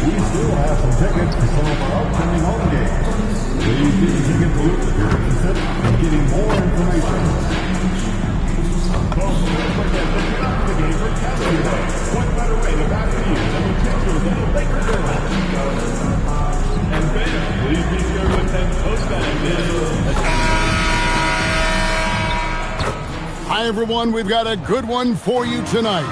We still have some tickets for some of our upcoming home games. Please see the ticket booth if you're interested in getting more information. Folks, don't forget to get up the game for Castle Day. What better way to back to you than with pictures of the Lakers era? And fans, please be sure to attend post-game. Hi, everyone. We've got a good one for you tonight.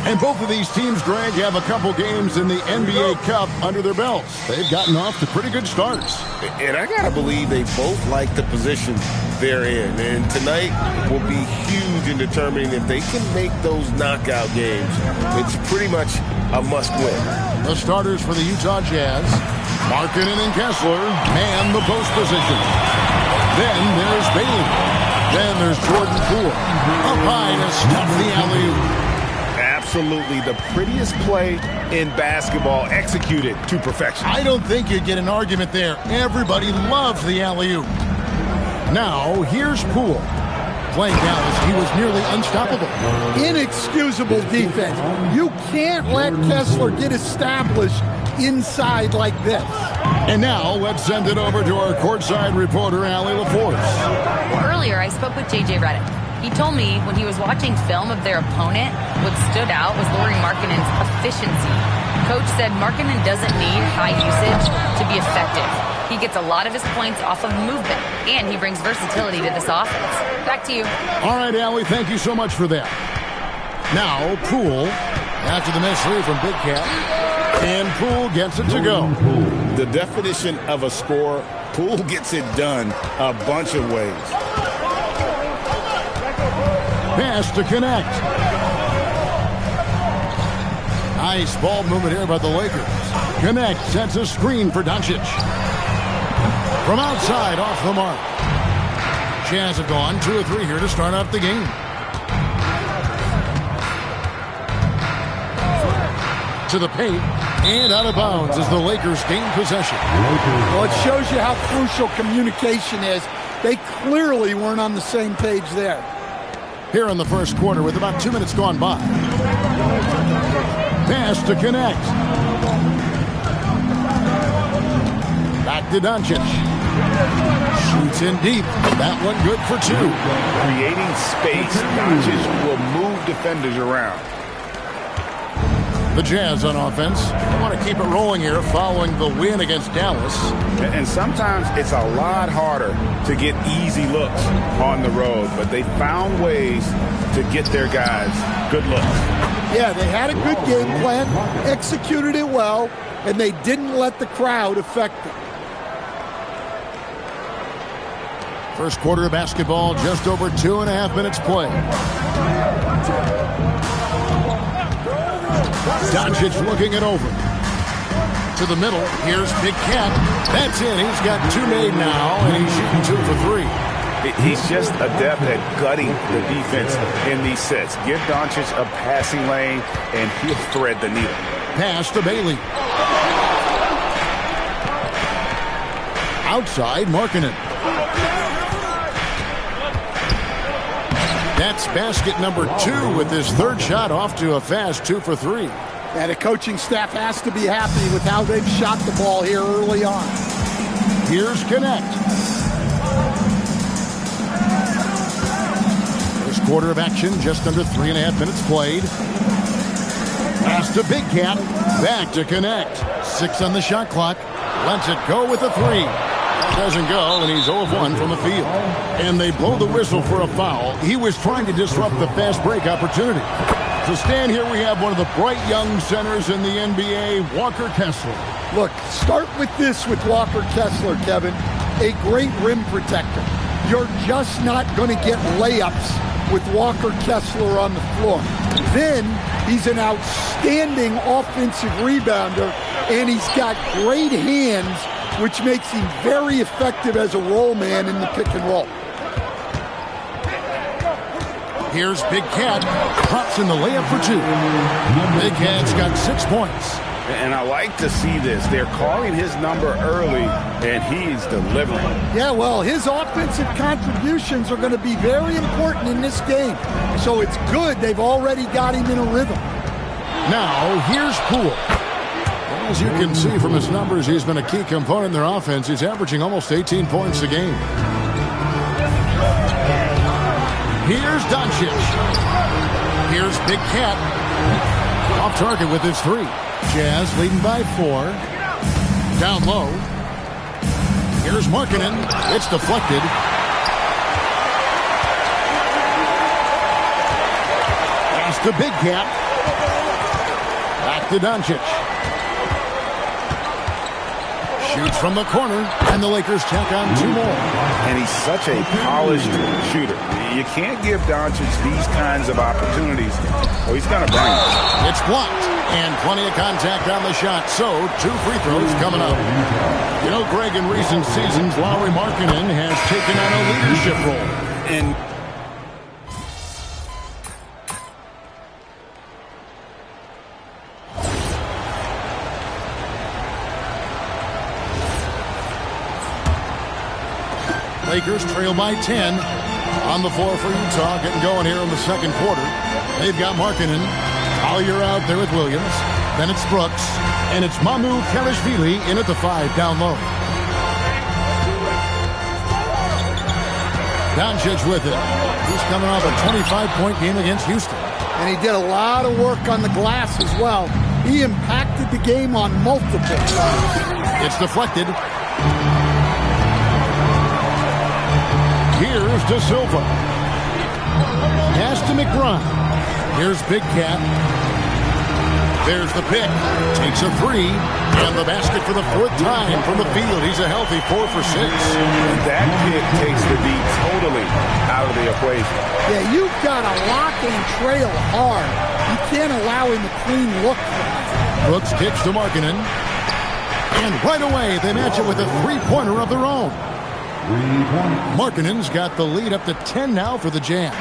And both of these teams, Greg, have a couple games in the NBA Cup under their belts. They've gotten off to pretty good starts. And I got to believe they both like the position they're in. And tonight will be huge in determining if they can make those knockout games. It's pretty much a must-win. The starters for the Utah Jazz, Markkanen and Kessler, man the post position. Then there's Bailey. Then there's Jordan Poole. Up high to stuff the alley-oop. Absolutely the prettiest play in basketball, executed to perfection. I don't think you'd get an argument there. Everybody loves the alley-oop. Now, here's Poole. Playing Dallas, he was nearly unstoppable. Inexcusable defense. You can't let Kessler get established inside like this. And now, let's send it over to our courtside reporter, Allie LaForce. Earlier, I spoke with J.J. Redick. He told me when he was watching film of their opponent, what stood out was Lauri Markkanen's efficiency. Coach said Markkanen doesn't need high usage to be effective. He gets a lot of his points off of movement, and he brings versatility to this offense. Back to you. All right, Allie, thank you so much for that. Now, Poole, after the miss three from Big Cat, and Poole gets it to go. The definition of a scorer, Poole gets it done a bunch of ways. Pass to connect. Nice ball movement here by the Lakers. Connect sets a screen for Doncic. From outside, off the mark. Jazz have gone 2 or 3 here to start off the game. To the paint and out of bounds as the Lakers gain possession. Well, it shows you how crucial communication is. They clearly weren't on the same page there. Here in the first quarter with about 2 minutes gone by. Pass to connect. Back to Doncic. Shoots in deep. That one good for 2. Creating space, Doncic will move defenders around. The Jazz on offense. They want to keep it rolling here following the win against Dallas. And sometimes it's a lot harder to get easy looks on the road, but they found ways to get their guys good looks. Yeah, they had a good game plan, executed it well, and they didn't let the crowd affect them. First quarter of basketball, just over 2.5 minutes played. Doncic looking it over. To the middle, here's Big Cat. That's in. He's got 2 made now, and he's shooting 2 for 3. He's just adept at gutting the defense in these sets. Give Doncic a passing lane, and he'll thread the needle. Pass to Bailey. Outside, Markkanen. That's basket number 2 with his 3rd shot off to a fast 2 for 3. And the coaching staff has to be happy with how they've shot the ball here early on. Here's Connect. First quarter of action, just under 3.5 minutes played. Pass to Big Cat. Back to Connect. 6 on the shot clock. Lets it go with a 3. Doesn't go, and he's 0-1 from the field. And they blow the whistle for a foul. He was trying to disrupt the fast break opportunity. To stand here, we have one of the bright young centers in the NBA, Walker Kessler. Look, start with this with Walker Kessler, Kevin. A great rim protector. You're just not going to get layups with Walker Kessler on the floor. Then he's an outstanding offensive rebounder, and he's got great hands, which makes him very effective as a roll man in the pick and roll. Here's Big Cat. Pops in the layup for 2. Big Cat's got 6 points. And I like to see this. They're calling his number early, and he's delivering. Yeah, well, his offensive contributions are going to be very important in this game. So it's good they've already got him in a rhythm. Now, here's Poole. As you can see from his numbers, he's been a key component in their offense. He's averaging almost 18 points a game. Here's Doncic. Here's Big Cat. Off target with his three. Jazz leading by 4. Down low. Here's Markkanen. It's deflected. Pass to Big Cat. Back to Doncic. Shoots from the corner, and the Lakers tack on 2 more. And he's such a polished shooter. You can't give Doncic these kinds of opportunities, or he's going to burn you. It's blocked, and plenty of contact on the shot, so 2 free throws coming up. You know, Greg, in recent seasons, Lauri Markkanen has taken on a leadership role. And Lakers trail by 10. On the floor for Utah, getting going here in the second quarter. They've got Markkanen. Collier out there with Williams. Then it's Brooks. And it's Mycareer in at the 5 down low. Doncic with it. He's coming off a 25-point game against Houston. And he did a lot of work on the glass as well. He impacted the game on multiple. It's deflected. Here's De Silva. Pass to McBride. Here's Big Cat. There's the pick. Takes a 3. And the basket for the 4th time from the field. He's a healthy 4 for 6. And that pick takes the D totally out of the equation. Yeah, you've got to lock and trail hard. You can't allow him a clean look. Brooks kicks to Markkanen. And right away, they match it with a 3-pointer of their own. Markkanen's got the lead up to 10 now for the Jazz.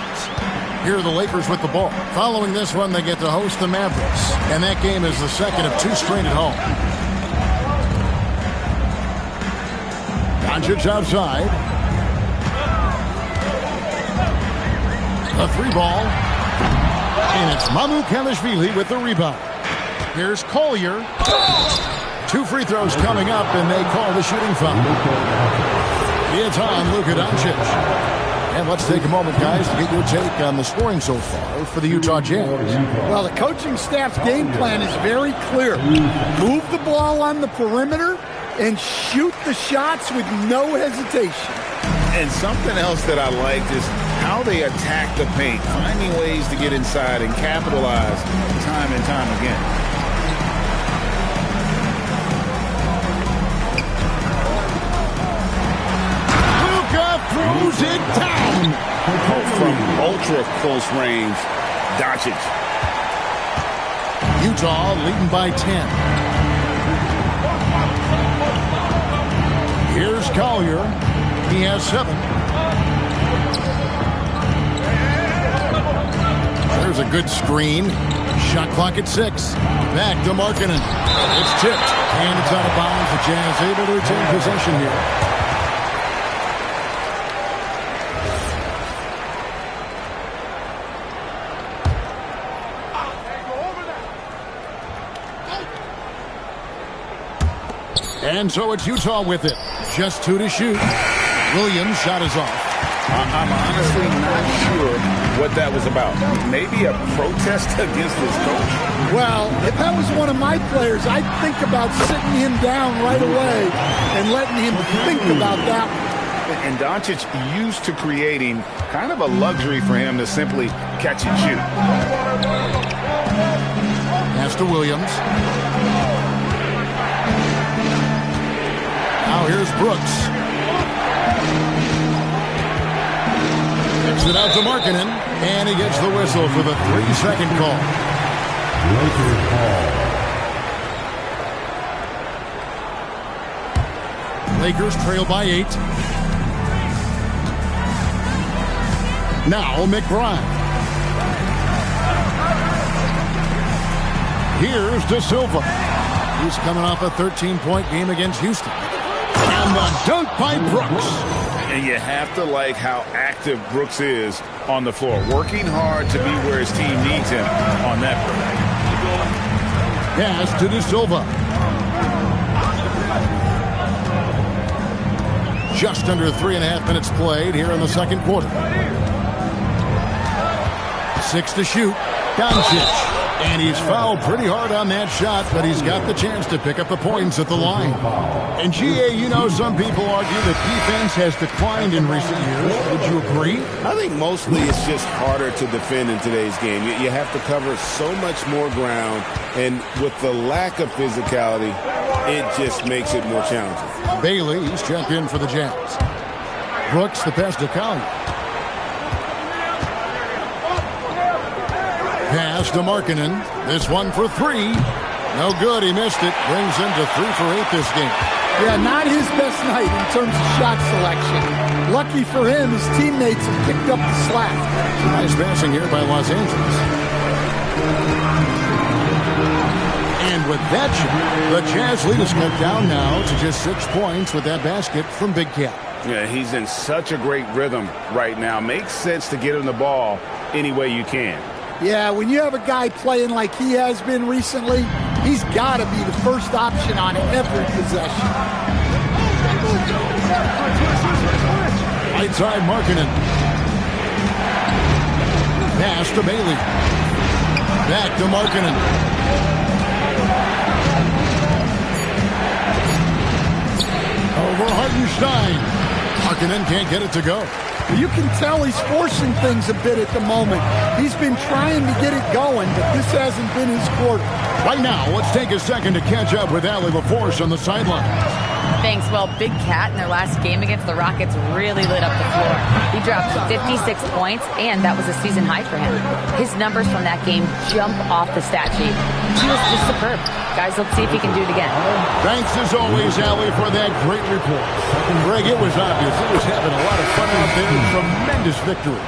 Here are the Lakers with the ball. Following this one, they get to host the Mavericks. And that game is the second of 2 straight at home. Doncic outside. A 3-ball. And it's Mycareer with the rebound. Here's Collier. 2 free throws coming up, and they call the shooting foul. It's on Luka Doncic. And let's take a moment, guys, to get your take on the scoring so far for the Utah Jazz. Well, the coaching staff's game plan is very clear. Move the ball on the perimeter and shoot the shots with no hesitation. And something else that I liked is how they attack the paint, finding ways to get inside and capitalize time and time again. Throws it down. From ultra close range, Doncic. Utah leading by 10. Here's Collier. He has 7. There's a good screen. Shot clock at 6. Back to Markkanen. It's tipped. And it's out of bounds. The Jazz able to retain possession here. And so it's Utah with it. Just 2 to shoot. Williams' shot is off. I'm honestly not sure what that was about. Maybe a protest against his coach? Well, if that was one of my players, I'd think about sitting him down right away and letting him think about that one. And Doncic used to creating kind of a luxury for him to simply catch and shoot. Pass to Williams. Now here's Brooks. Kicks it out to Markkanen, and he gets the whistle for the 3-second call. Lakers trail by 8. Now McBride. Here's De Silva. He's coming off a 13-point game against Houston. And the dunk by Brooks. And you have to like how active Brooks is on the floor. Working hard to be where his team needs him on that play. Pass to De Silva. Just under 3.5 minutes played here in the second quarter. 6 to shoot. Doncic. And he's fouled pretty hard on that shot, but he's got the chance to pick up the points at the line. And GA, you know, some people argue that defense has declined in recent years. Would you agree? I think mostly it's just harder to defend in today's game. You have to cover so much more ground, and with the lack of physicality, it just makes it more challenging. Bailey, he's checked in for the Jazz. Brooks, the pass to Collier. Pass to Markkanen. This one for 3. No good. He missed it. Brings him to 3 for 8 this game. Yeah, not his best night in terms of shot selection. Lucky for him, his teammates have picked up the slack. Nice passing here by Los Angeles. And with that shot, the Jazz lead is cut down now to just 6 points with that basket from Big Cat. Yeah, he's in such a great rhythm right now. Makes sense to get him the ball any way you can. Yeah, when you have a guy playing like he has been recently, he's got to be the first option on every possession. Right side, Markkanen. Pass to Bailey. Back to Markkanen. Over Hartenstein. Markkanen can't get it to go. You can tell he's forcing things a bit at the moment. He's been trying to get it going, but this hasn't been his quarter. Right now, let's take a second to catch up with Allie LaForce on the sideline. Thanks. Well, Big Cat in their last game against the Rockets really lit up the floor. He dropped 56 points, and that was a season high for him. His numbers from that game jump off the stat sheet. He was just superb. Guys, let's see if he can do it again. Thanks as always, Allie, for that great report. Greg, it was obvious. It was having a lot of fun out there. Tremendous victory.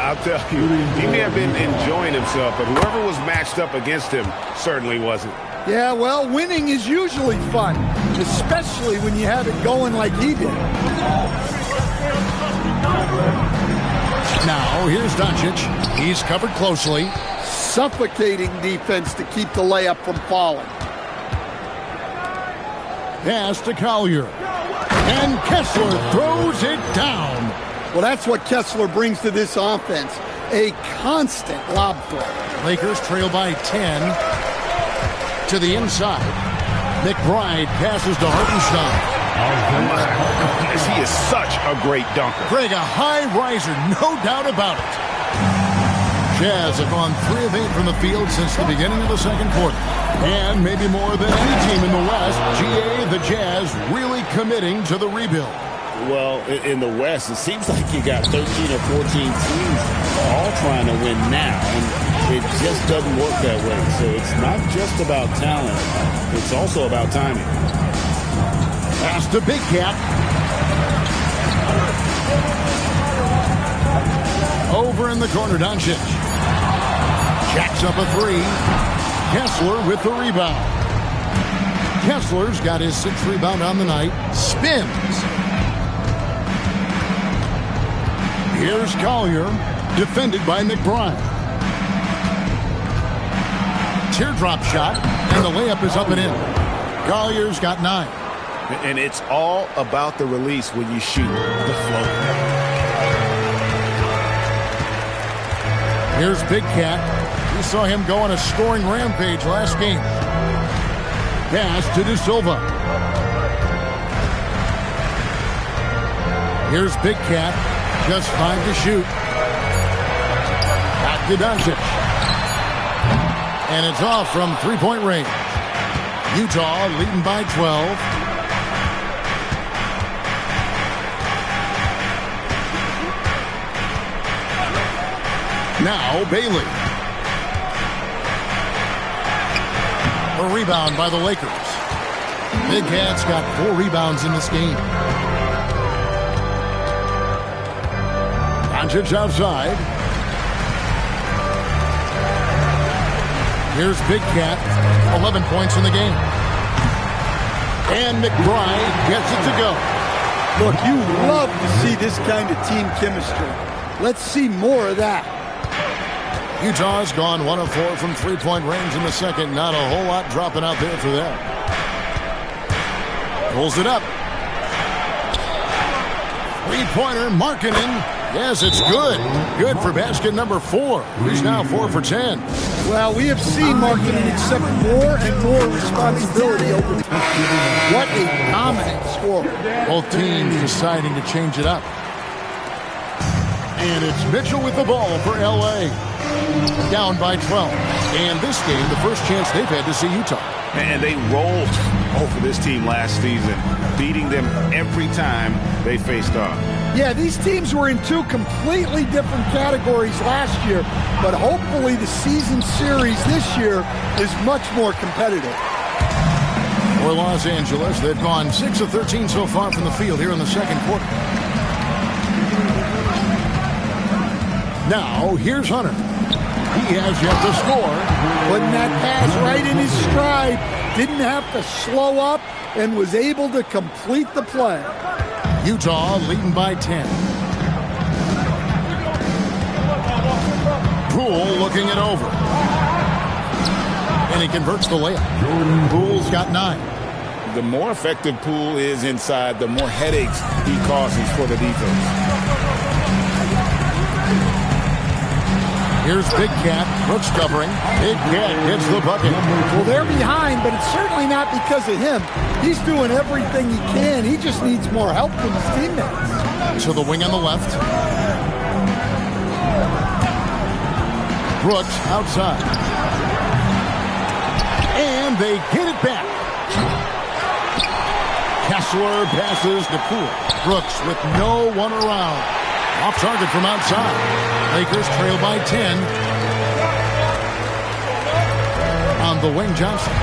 I'll tell you, he may have been enjoying himself, but whoever was matched up against him certainly wasn't. Yeah, well, winning is usually fun, especially when you have it going like he did. Now, here's Doncic. He's covered closely. Suffocating defense to keep the layup from falling. Pass to Collier. And Kessler throws it down. Well, that's what Kessler brings to this offense. A constant lob threat. Lakers trail by 10. To the inside. McBride passes to Hartenstein. He is such a great dunker. Greg, a high riser, no doubt about it. Jazz have gone 3 of 8 from the field since the beginning of the second quarter. And maybe more than any team in the West, GA, the Jazz, really committing to the rebuild. Well, in the West, it seems like you got 13 or 14 teams all trying to win now, and it just doesn't work that way. So it's not just about talent, it's also about timing. Pass to Big Cat. Over in the corner, Doncic. Jacks up a 3. Kessler with the rebound. Kessler's got his 6th rebound on the night. Spins. Here's Collier, defended by McBride. Teardrop shot, and the layup is up and in. Collier's got 9. And it's all about the release when you shoot the float. Here's Big Cat. We saw him go on a scoring rampage last game. Pass to De Silva. Here's Big Cat. Just 5 to shoot. Back to Doncic. And it's off from 3-point range. Utah leading by 12. Now Bailey. A rebound by the Lakers. Big Cat's got 4 rebounds in this game. Doncic outside. Here's Big Cat. 11 points in the game. And McBride gets it to go. Look, you love to see this kind of team chemistry. Let's see more of that. Utah's gone 1 of 4 from 3-point range in the second. Not a whole lot dropping out there for them. Pulls it up. Three-pointer, Markkanen. Yes, it's good. Good for basket number 4. He's now 4 for 10. Well, we have seen Markkanen accept more and more responsibility over time. What a dominant scorer. Both teams deciding to change it up. And it's Mitchell with the ball for L.A. Down by 12. And this game, the first chance they've had to see Utah. And they rolled over this team last season, beating them every time they faced off. Yeah, these teams were in 2 completely different categories last year, but hopefully the season series this year is much more competitive. For Los Angeles, they've gone 6 of 13 so far from the field here in the second quarter. Now, here's Hunter. He has yet to score. Putting that pass right in his stride. Didn't have to slow up and was able to complete the play. Utah leading by 10. Poole looking it over. And he converts the layup. Poole's got 9. The more effective Poole is inside, the more headaches he causes for the defense. Here's Big Cat. Brooks covering. Big Cat gets the bucket. Well, they're behind, but it's certainly not because of him. He's doing everything he can. He just needs more help from his teammates. To the wing on the left. Brooks outside. And they get it back. Kessler passes to Poole. Brooks with no one around. Off target from outside. Lakers trail by 10. On the wing, Johnson.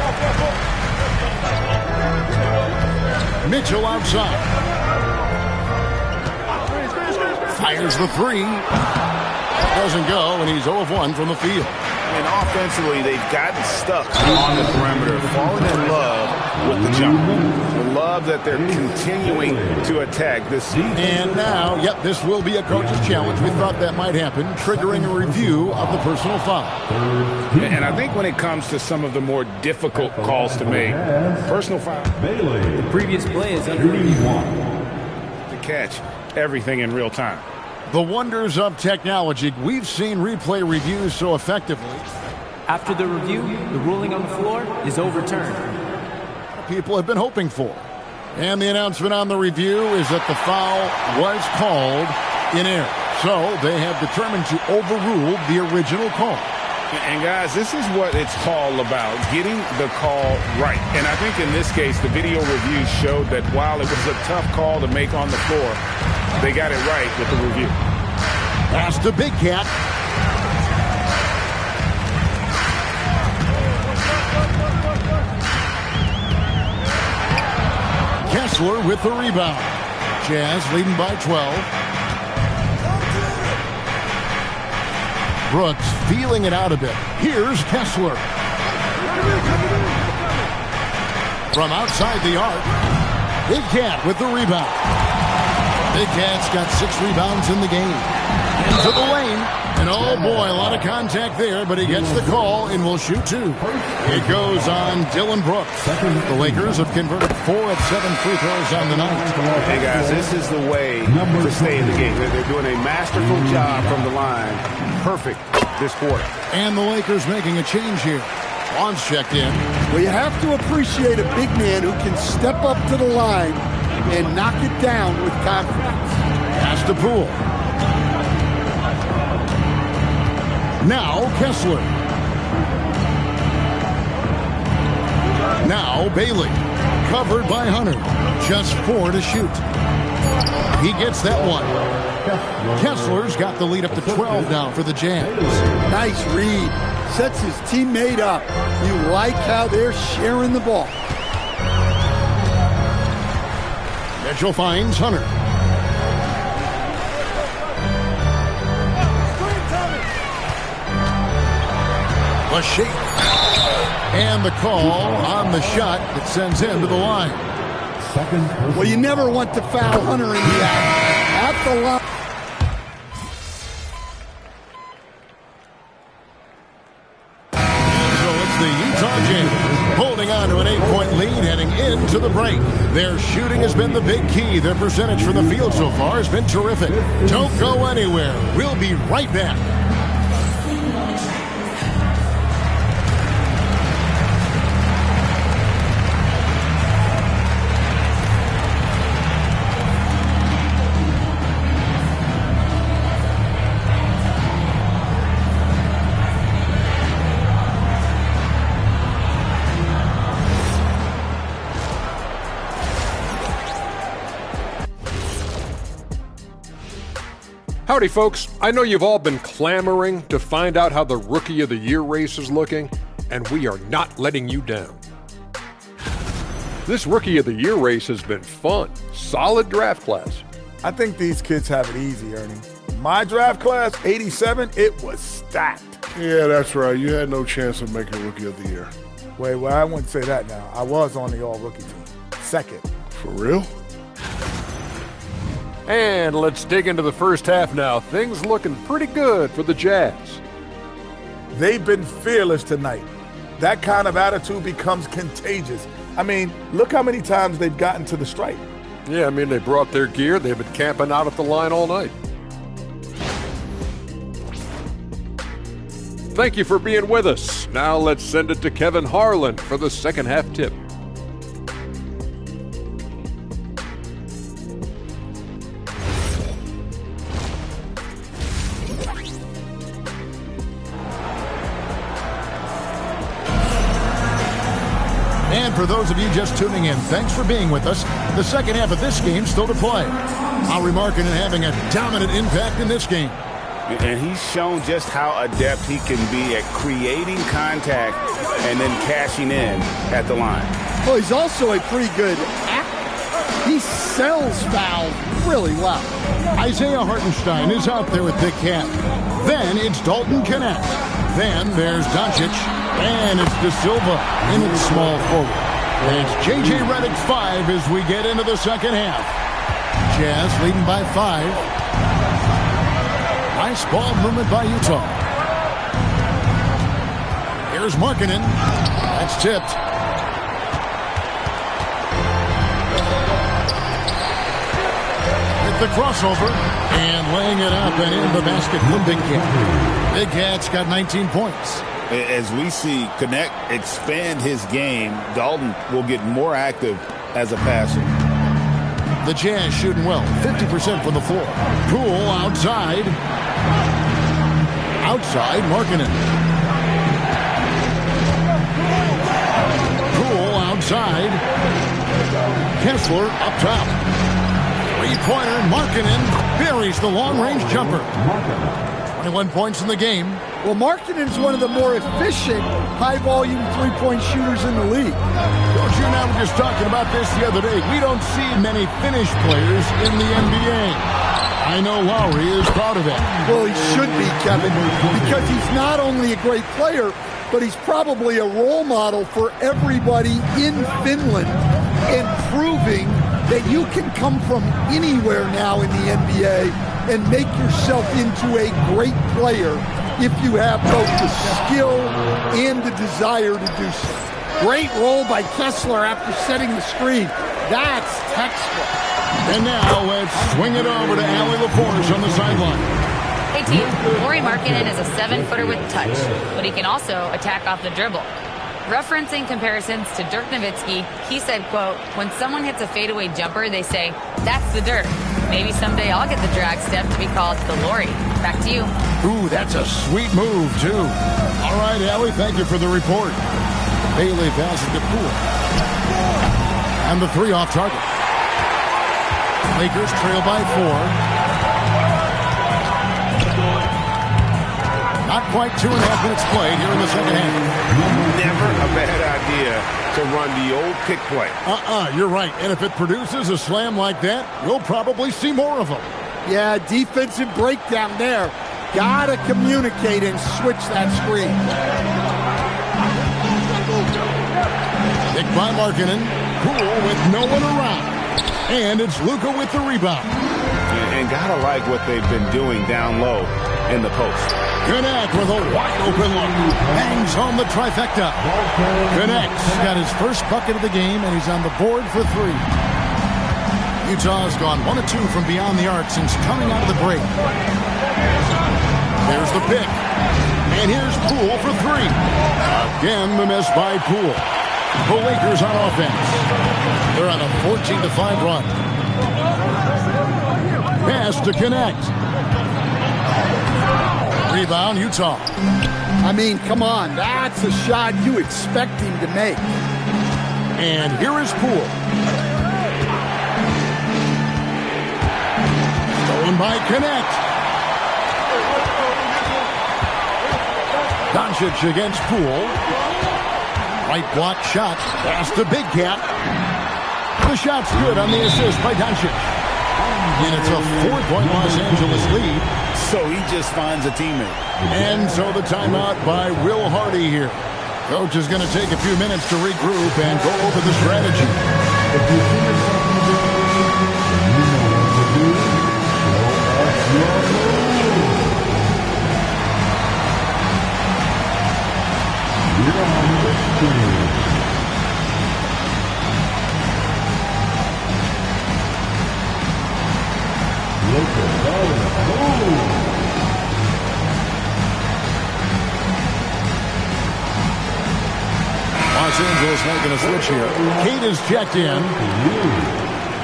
Mitchell outside. Fires the 3. Doesn't go, and he's 0 of 1 from the field. And offensively, they've gotten stuck on the perimeter, falling in love with the jump. The love that they're continuing to attack this season. And now, yep, this will be a coach's challenge. We thought that might happen, triggering a review of the personal foul. And I think when it comes to some of the more difficult calls to make, personal foul, The previous play is under review. to catch everything in real time. The wonders of technology. We've seen replay reviews so effectively. After the review, the ruling on the floor is overturned. People have been hoping for. And the announcement on the review is that the foul was called in error. So they have determined to overrule the original call. And guys, this is what it's all about, getting the call right. And I think in this case, the video review showed that while it was a tough call to make on the floor, they got it right with the review. Pass to Big Cat. Kessler with the rebound. Jazz leading by 12. Brooks feeling it out a bit. Here's Kessler. From outside the arc, Big Cat with the rebound. Big Cat's got 6 rebounds in the game. Into the lane. And oh boy, a lot of contact there, but he gets the call and will shoot 2. It goes on Dylan Brooks. The Lakers have converted 4 of 7 free throws on the night. Hey guys, this is the way to stay in the game. They're doing a masterful job from the line. Perfect this quarter. And the Lakers making a change here. Vaughn's checked in. Well, you have to appreciate a big man who can step up to the line and knock it down with confidence. Pass to Poole. Now Kessler. Now Bailey. Covered by Hunter. Just 4 to shoot. He gets that one. Kessler's got the lead up to 12 now for the Jazz. Nice read. Sets his teammate up. You like how they're sharing the ball. Mitchell finds Hunter. The shake. And the call on the shot that sends him to the line. Well, you never want to foul Hunter in the act. At the line. So it's the Utah Jazz holding on to an 8-point lead lead heading into the break. Their shooting has been the big key. Their percentage from the field so far has been terrific. Don't go anywhere. We'll be right back. Howdy, folks. I know you've all been clamoring to find out how the Rookie of the Year race is looking, and we are not letting you down. This Rookie of the Year race has been fun. Solid draft class. I think these kids have it easy, Ernie. My draft class, 87, it was stacked. Yeah, that's right. You had no chance of making Rookie of the Year. Wait, well, I wouldn't say that now. I was on the all-rookie team. Second. For real? And let's dig into the first half now. Things looking pretty good for the Jazz. They've been fearless tonight. That kind of attitude becomes contagious. I mean, look how many times they've gotten to the stripe. Yeah, I mean, they brought their gear. They've been camping out at the line all night. Thank you for being with us. Now let's send it to Kevin Harlan for the second half tip. And for those of you just tuning in, thanks for being with us. The second half of this game still to play. Lauri Markkanen having a dominant impact in this game. And he's shown just how adept he can be at creating contact and then cashing in at the line. Well, he's also a pretty good actor. He sells fouls really well. Isaiah Hartenstein is out there with Big Cat. Then it's Dalton Connect. Then there's Doncic. And it's De Silva in its small forward. It's J.J. Redick 5 as we get into the second half. Jazz leading by 5. Nice ball movement by Utah. Here's Markkanen. That's tipped. With the crossover and laying it up and in the basket for Big Cat. Big Cat's got 19 points. As we see Connect expand his game, Dalton will get more active as a passer. The Jazz shooting well, 50% from the floor. Poole outside. Outside, Markkanen. Poole outside. Kessler up top. Three-pointer, Markkanen buries the long-range jumper. 21 points in the game. Well, Markkanen is one of the more efficient, high-volume three-point shooters in the league. Coach, you and I were just talking about this the other day. We don't see many finished players in the NBA. I know Lauri is proud of that. Well, he should be, Kevin, because he's not only a great player, but he's probably a role model for everybody in Finland and proving that you can come from anywhere now in the NBA and make yourself into a great player if you have both the skill and the desire to do so. Great roll by Kessler after setting the screen. That's textbook. And now let's swing it over to Allie LaForce on the sideline. Hey team, Lauri Markkanen is a 7-footer with touch, but he can also attack off the dribble. Referencing comparisons to Dirk Nowitzki, he said, quote, when someone hits a fadeaway jumper, they say, that's the Dirk. Maybe someday I'll get the drag step to be called the Lauri. Back to you. Ooh, that's a sweet move, too. All right, Allie, thank you for the report. Bailey passes to Poole. And the three off target. Lakers trail by 4. Not quite 2.5 minutes played here in the second half. Never a bad idea to run the old pick play. You're right. And if it produces a slam like that, we'll probably see more of them. Yeah, defensive breakdown there. Gotta communicate and switch that screen. Picked by Markkanen. Poole with no one around. And it's Luka with the rebound. And gotta like what they've been doing down low in the post. Connect with a wide open look. Bangs home the trifecta. Connect's got his first bucket of the game, and he's on the board for 3. Utah's gone 1 of 2 from beyond the arc since coming out of the break. There's the pick. And here's Poole for 3. Again, the miss by Poole. The Lakers on offense. They're on a 14-5 run. Pass to Connect. Rebound, Utah. I mean, come on. That's a shot you expect him to make. And here is Poole. Stolen by Connect. Doncic against Poole. Right block shot. Pass to Big Cat. The shot's good on the assist by Doncic. And it's a 4-point Los Angeles lead. So he just finds a teammate. And so the timeout by Will Hardy here. Coach is going to take a few minutes to regroup and go over the strategy. If you see yourself in this situation, you know what to do. Show us your move. You're on the screen. Look at that. Los Angeles making a switch here. Kate is checked in.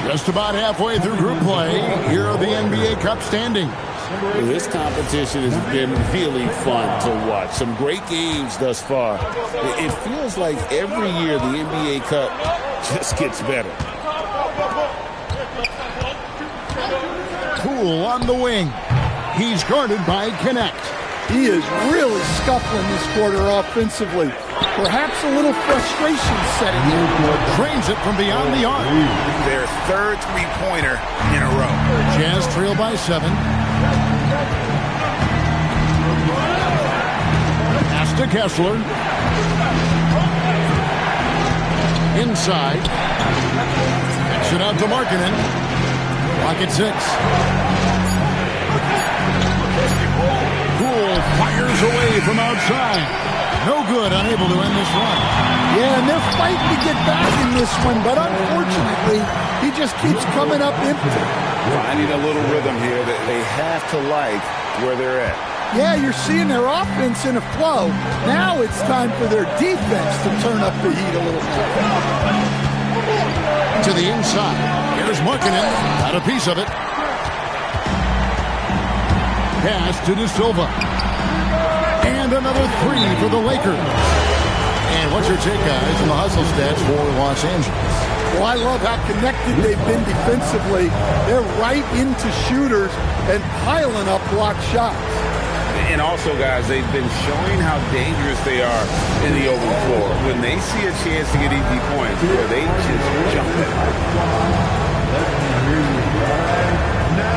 Just about halfway through group play. Here are the NBA Cup standings. This competition has been really fun to watch. Some great games thus far. It feels like every year the NBA Cup just gets better. Poole on the wing. He's guarded by Connect. He is really scuffling this quarter offensively. Perhaps a little frustration setting in. Trains it from beyond the arc. Their third three-pointer in a row. Jazz trail by 7. Pass to Kessler. Inside. Backs it out to Markkanen. Clock at 6. Poole fires away from outside. No good, unable to end this run. Yeah, and they're fighting to get back in this one, but unfortunately, he just keeps coming up empty. Finding a little rhythm here that they have to like where they're at. Yeah, you're seeing their offense in a flow. Now it's time for their defense to turn up the heat a little bit. To the inside. Here's Markkanen. Got a piece of it. Pass to De Silva. And another 3 for the Lakers. And what's your take, guys, on the hustle stats for Los Angeles? Well, I love how connected they've been defensively. They're right into shooters and piling up block shots. And also, guys, they've been showing how dangerous they are in the open floor. When they see a chance to get easy points, they just jump it. Let me hear you right now.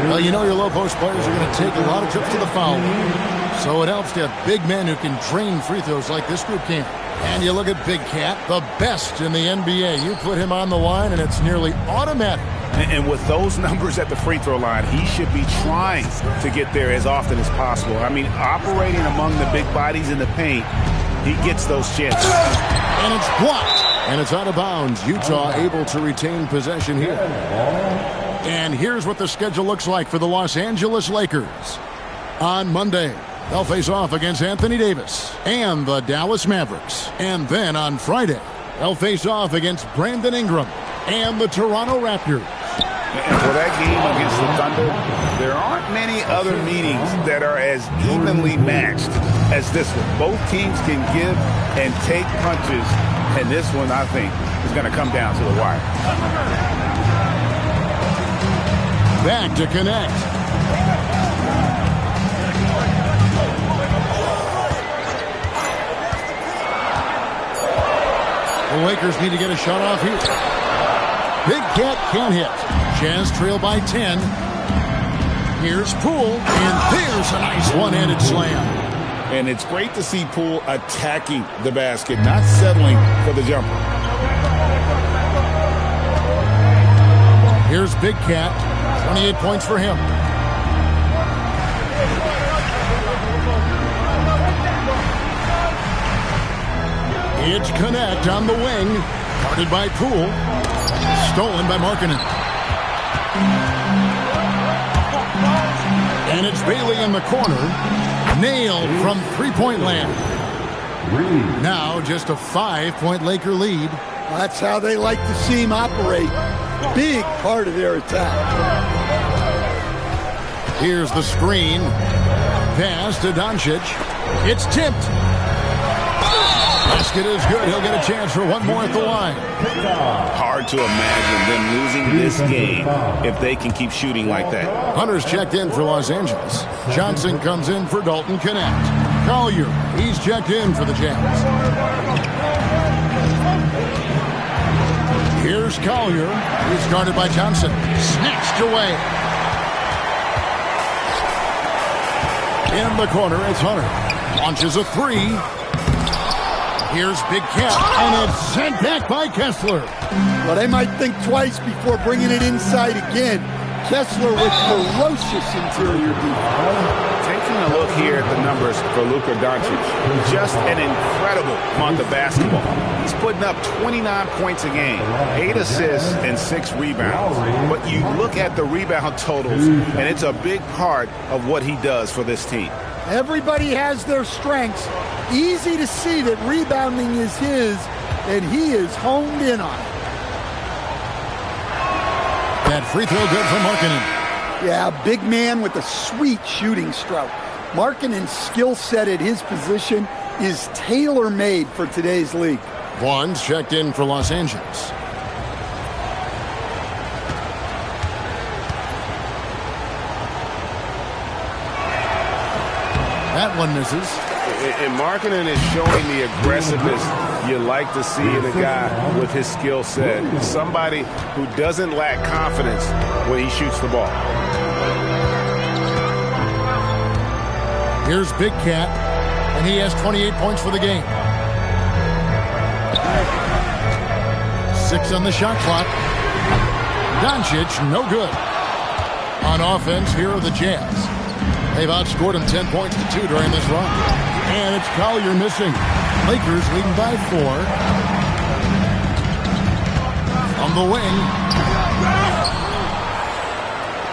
Well, you know your low post players are going to take a lot of trips to the foul line. So it helps to have big men who can drain free throws like this group can. And you look at Big Cat, the best in the NBA. You put him on the line, and it's nearly automatic. And with those numbers at the free throw line, he should be trying to get there as often as possible. I mean, operating among the big bodies in the paint, he gets those chances. And it's blocked. And it's out of bounds. Utah able to retain possession here. And here's what the schedule looks like for the Los Angeles Lakers. On Monday, they'll face off against Anthony Davis and the Dallas Mavericks. And then on Friday, they'll face off against Brandon Ingram and the Toronto Raptors. And for that game against the Thunder, there aren't many other meetings that are as evenly matched as this one. Both teams can give and take punches, and this one, I think, is going to come down to the wire. Back to connect. The Lakers need to get a shot off here. Big Cat can't hit. Jazz trail by 10. Here's Poole, and there's a nice one-handed slam. And it's great to see Poole attacking the basket, not settling for the jumper. Here's Big Cat, 28 points for him. It's Connect on the wing, guarded by Poole, stolen by Markkanen. And it's Bailey in the corner, nailed from three-point land. Now just a 5-point Laker lead. That's how they like to see him operate. Big part of their attack. Here's the screen. Pass to Doncic. It's tipped. Basket is good. He'll get a chance for one more at the line. Hard to imagine them losing this game if they can keep shooting like that. Hunter's checked in for Los Angeles. Johnson comes in for Dalton Connect. Collier, he's checked in for the Jazz. Here's Collier. He's guarded by Johnson. Snatched away. In the corner, it's Hunter. Launches a three. Here's Big Cat, and it's sent back by Kessler. Well, they might think twice before bringing it inside again. Kessler with ferocious interior defense. Taking a look here at the numbers for Luka Doncic. Just an incredible month of basketball. He's putting up 29 points a game, 8 assists, and 6 rebounds. But you look at the rebound totals, and it's a big part of what he does for this team. Everybody has their strengths. Easy to see that rebounding is his, and he is honed in on it. That free throw good for Markkanen. Yeah, big man with a sweet shooting stroke. Markkanen's skill set at his position is tailor-made for today's league. Vaughn's checked in for Los Angeles. That one misses. And Markkanen is showing the aggressiveness you like to see in a guy with his skill set. Somebody who doesn't lack confidence when he shoots the ball. Here's Big Cat, and he has 28 points for the game. 6 on the shot clock. Doncic, no good. On offense, here are the Jazz. They've outscored him 10 points to 2 during this run. And it's Collier missing. Lakers leading by 4. On the wing.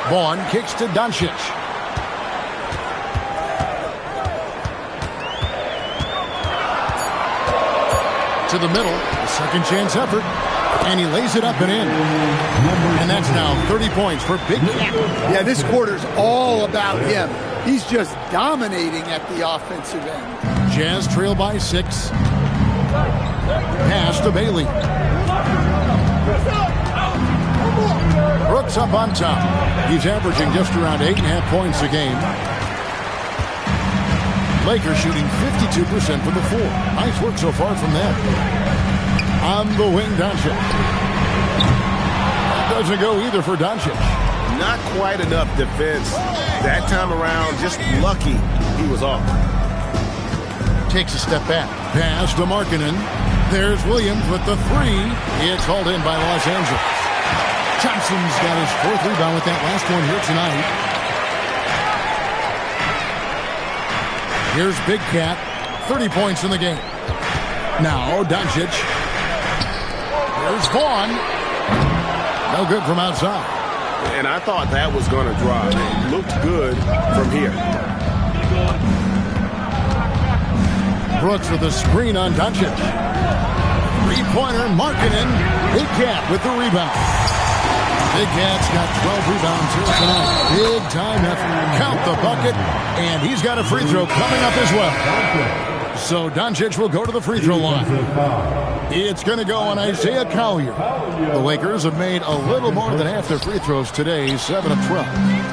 Vaughn kicks to Doncic. To the middle. A second chance effort. And he lays it up and in. And that's now 30 points for Big Cat. Yeah, this quarter's all about him. He's just dominating at the offensive end. Jazz trail by 6. Pass to Bailey. Brooks up on top. He's averaging just around 8.5 points a game. Lakers shooting 52% from the floor. Nice work so far from them. On the wing, Doncic. Doesn't go either for Doncic. Not quite enough defense. That time around, just lucky he was off. Takes a step back. Pass to Markkanen. There's Williams with the 3. It's hauled in by Los Angeles. Johnson's got his 4th rebound with that last one here tonight. Here's Big Cat. 30 points in the game. Now Doncic. There's Vaughn. No good from outside. And I thought that was going to drop. It looked good from here. Brooks with a screen on Doncic. Three-pointer, Markkanen. Big Cat with the rebound. Big Cat's got 12 rebounds here tonight. Big time effort. Count the bucket. And he's got a free throw coming up as well. So Doncic will go to the free throw line. It's going to go on Isaiah Collier. The Lakers have made a little more than half their free throws today, 7 of 12.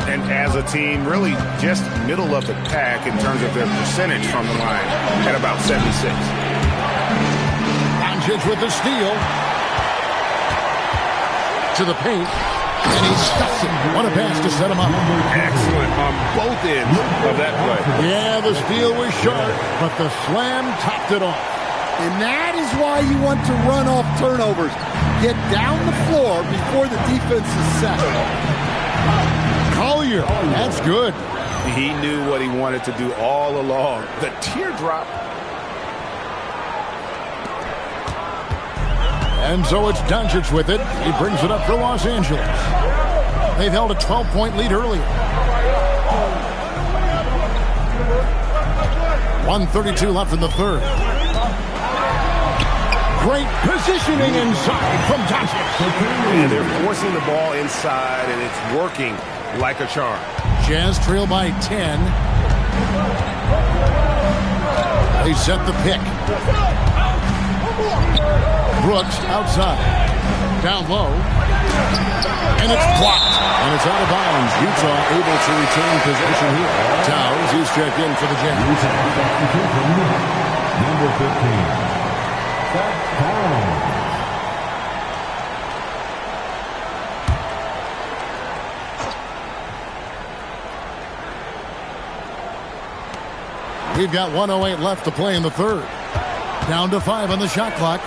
And as a team, really just middle of the pack in terms of their percentage from the line at about 76. Doncic with the steal. To the paint. And he stuffs it. What a pass to set him up. Excellent on both ends of that play. Yeah, the steal was sharp, but the slam topped it off. And that is why you want to run off turnovers. Get down the floor before the defense is set. Collier, that's good. He knew what he wanted to do all along. The teardrop. And so it's Doncic with it. He brings it up for Los Angeles. They've held a 12-point lead earlier. 1:32 left in the third. Great positioning inside from Doncic. And they're forcing the ball inside, and it's working like a charm. Jazz trail by 10. They set the pick. Brooks outside. Down low. And it's blocked. And it's out of bounds. Utah able to retain possession here. Towers, he's checked in for the Jazz. Number 15. We've got 1:08 left to play in the third. Down to 5 on the shot clock.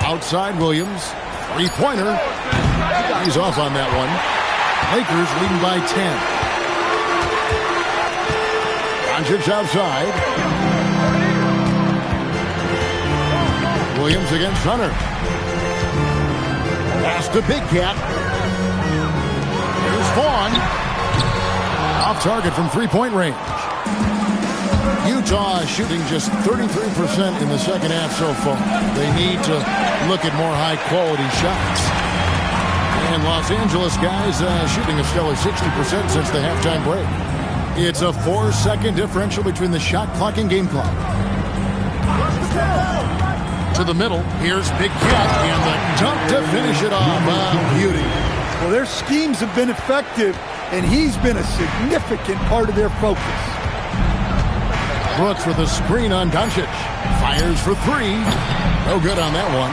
Outside Williams. Three-pointer. He's off on that one. Lakers leading by 10. Doncic outside. Williams against Hunter. Pass to Big Cat. Here's Vaughn. Off target from three-point range. Utah shooting just 33% in the second half so far. They need to look at more high-quality shots. And Los Angeles guys shooting a stellar 60% since the halftime break. It's a 4-second differential between the shot clock and game clock. To the middle. Here's Big Cat and the dunk to finish it off. Beauty. Well, their schemes have been effective, and he's been a significant part of their focus. Brooks with a screen on Doncic. Fires for three. No good on that one.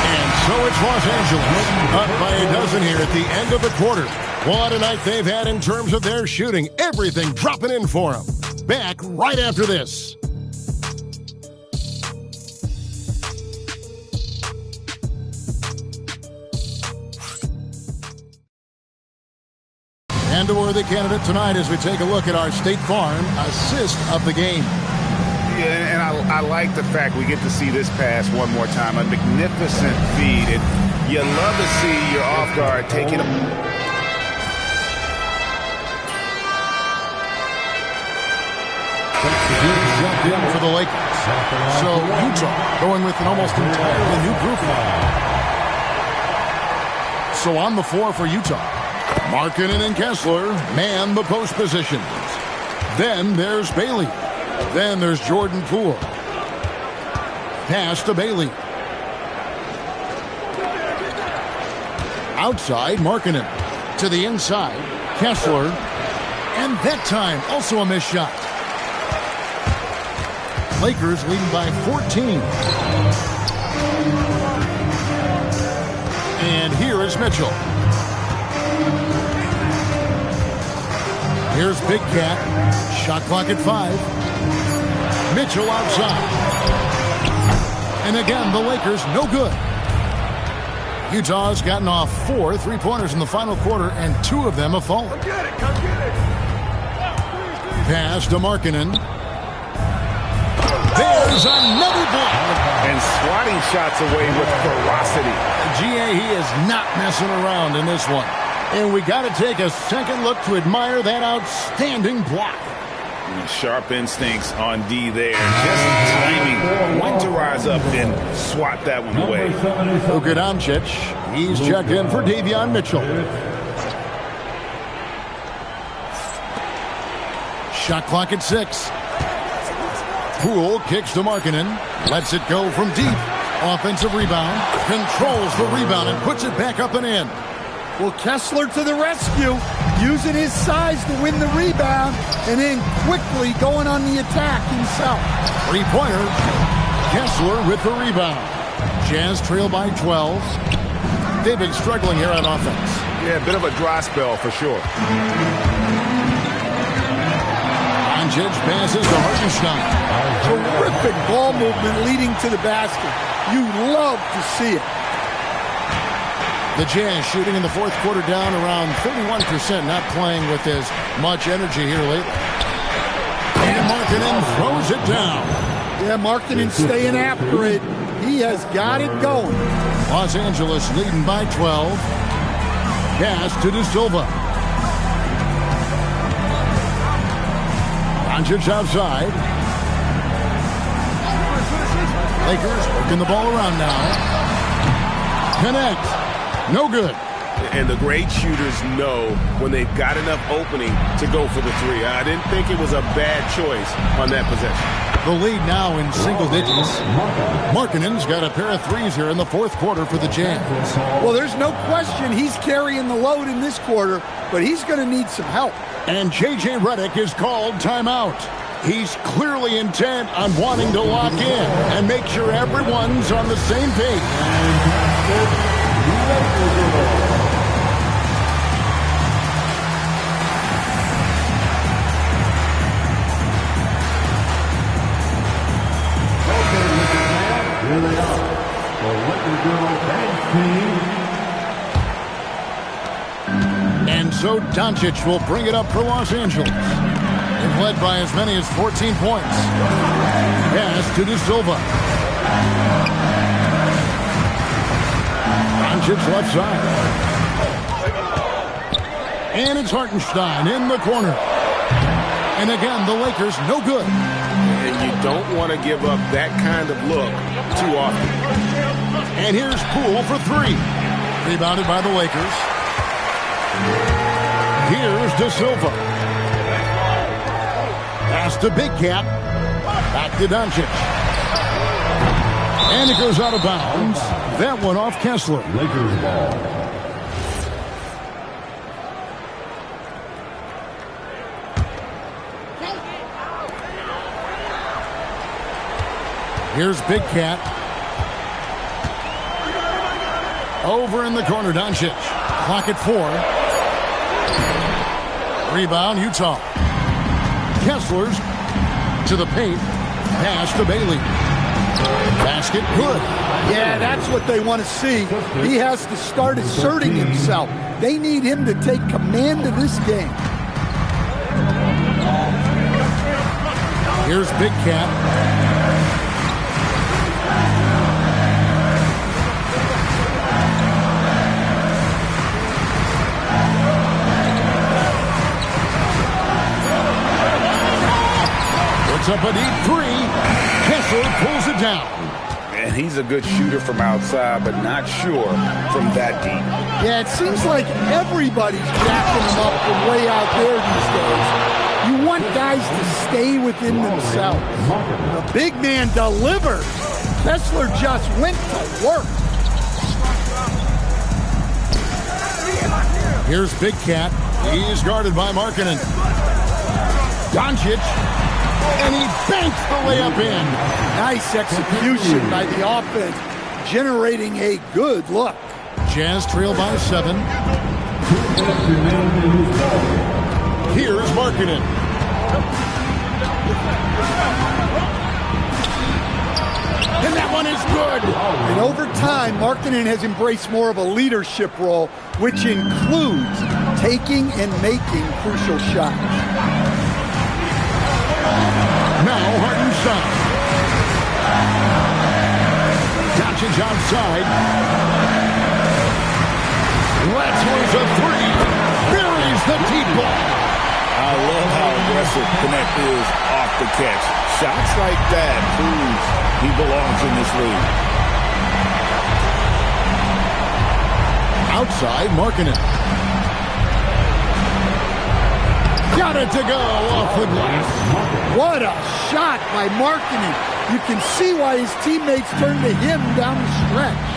And so it's Los Angeles. Up by a dozen here at the end of the quarter. What a night they've had in terms of their shooting. Everything dropping in for them. Back right after this. And a worthy candidate tonight as we take a look at our State Farm assist of the game. Yeah, and I like the fact we get to see this pass one more time. A magnificent feed. And you love to see your off guard taking a... Jumped in for the Lakers. So Utah going with an almost entirely new group. So on the floor for Utah. Markkanen and Kessler man the post positions. Then there's Bailey. Then there's Jordan Poole. Pass to Bailey. Outside, Markkanen. To the inside, Kessler. And that time, also a missed shot. Lakers leading by 14. And here is Mitchell. Here's Big Cat. Shot clock at 5. Mitchell outside. And again, the Lakers no good. Utah's gotten off 4 three-pointers in the final quarter, and 2 of them have fallen. Come get it, come get it. Pass to Markkanen. There's another block. And swatting shots away with ferocity. GA, he is not messing around in this one. And we got to take a second look to admire that outstanding block. Sharp instincts on D there. Just timing when to rise up and swat that one away. Luka Doncic, he's checked in for Davion Mitchell. Shot clock at 6. Poole kicks to Markkanen. Lets it go from deep. Offensive rebound. Controls the rebound and puts it back up and in. Well, Kessler to the rescue, using his size to win the rebound, and then quickly going on the attack himself. Three-pointer. Kessler with the rebound. Jazz trail by 12. They've been struggling here on offense. Yeah, a bit of a dry spell for sure. Doncic passes to Hartenstein. Terrific ball movement leading to the basket. You love to see it. The Jazz shooting in the fourth quarter down around 31%, not playing with as much energy here lately. And Markkanen throws it down. Yeah, Markkanen staying after it. He has got it going. Los Angeles leading by 12. Pass to De Silva. Doncic outside. Lakers working the ball around now. Connect. No good. And the great shooters know when they've got enough opening to go for the three. I didn't think it was a bad choice on that possession. The lead now in single digits. Markkanen's got a pair of threes here in the fourth quarter for the Jazz. Well, there's no question he's carrying the load in this quarter, but he's going to need some help. And J.J. Redick is called timeout. He's clearly intent on wanting to lock in and make sure everyone's on the same page. And so Doncic will bring it up for Los Angeles. They've led by as many as 14 points. Pass to De Silva. Doncic left side. And it's Hartenstein in the corner. And again, the Lakers no good. And you don't want to give up that kind of look too often. And here's Poole for three. Rebounded by the Lakers. Here's De Silva. Pass to Big Cat. Back to Doncic. And it goes out of bounds. That one off Kessler. Lakers ball. Here's Big Cat. Over in the corner, Doncic. Clock at 4. Rebound, Utah. Kessler's to the paint. Pass to Bailey. Basket, good. Yeah, that's what they want to see. He has to start asserting himself. They need him to take command of this game. Here's Big Cat. Puts up a deep three. Kessler pulls it down. And he's a good shooter from outside, but not sure from that deep. Yeah, it seems like everybody's jacking him up from way out there these days. You want guys to stay within themselves. The big man delivers. Kessler just went to work. Here's Big Cat. He's guarded by Markkanen. Doncic. And he banks the layup in. Nice execution by the offense, generating a good look. Jazz trail by 7. Here's Markkanen. And that one is good. And over time, Markkanen has embraced more of a leadership role, which includes taking and making crucial shots. Now Hartenstein. Doncic outside. Let's lose a three. Buries the deep ball. I love how aggressive Connect is off the catch. Shots like that proves he belongs in this league. Outside, Markkanen. Got it to go off the glass. What a shot by Markkanen. You can see why his teammates turned to him down the stretch.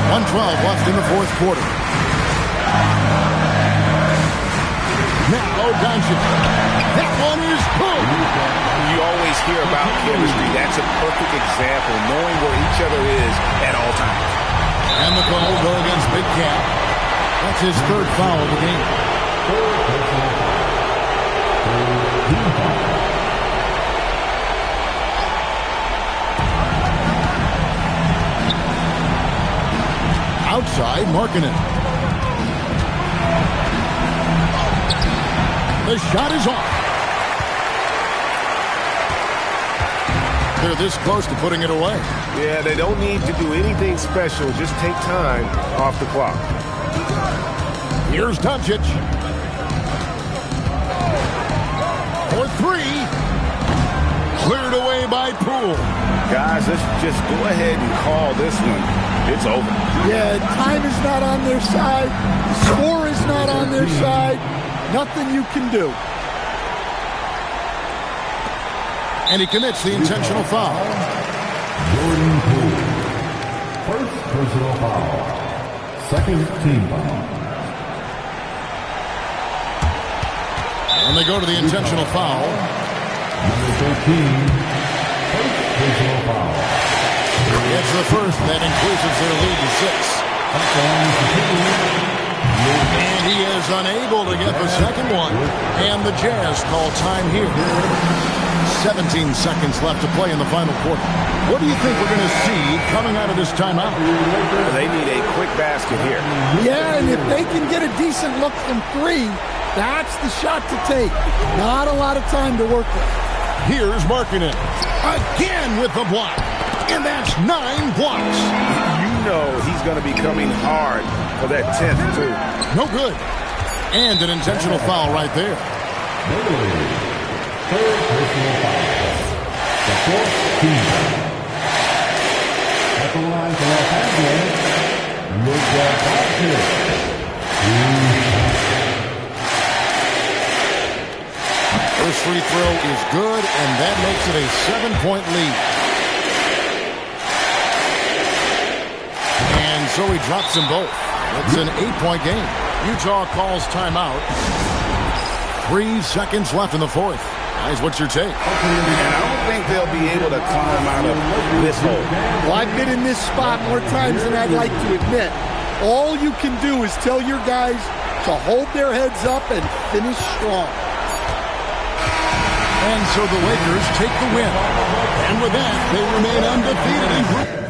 1:12 left in the fourth quarter. Now Doncic. That one is good. You always hear about chemistry. That's a perfect example, knowing where each other is at all times. And the call will go against Big Cat. That's his third foul of the game. Outside, Markkanen. The shot is off. They're this close to putting it away. Yeah, they don't need to do anything special. Just take time off the clock. Here's Doncic. For three. Cleared away by Poole. Guys, let's just go ahead and call this one. It's over. Yeah, time is not on their side. The score is not on their side. Nothing you can do. And he commits the intentional foul. Jordan Poole. First personal foul. Second team foul. And they go to the intentional foul. Number 13. First personal foul. It's the first that increases their lead to 6. And he is unable to get the second one. And the Jazz call time here. 17 seconds left to play in the final quarter. What do you think we're going to see coming out of this timeout? They need a quick basket here. Yeah, and if they can get a decent look from three, that's the shot to take. Not a lot of time to work with. Here's Markkanen. Again with the block. And that's 9 blocks. You know he's going to be coming hard for that 10th, too. No good. And an intentional foul right there. Third personal foul. The fourth team foul. At the line for Los Angeles, Mycareer. First free throw is good, and that makes it a 7-point lead. And so he drops them both. It's an 8-point game. Utah calls timeout. 3 seconds left in the fourth. Guys, what's your take? And I don't think they'll be able to climb out of this hole. Well, I've been in this spot more times than I'd like to admit. All you can do is tell your guys to hold their heads up and finish strong. And so the Lakers take the win. And with that, they remain undefeated in group.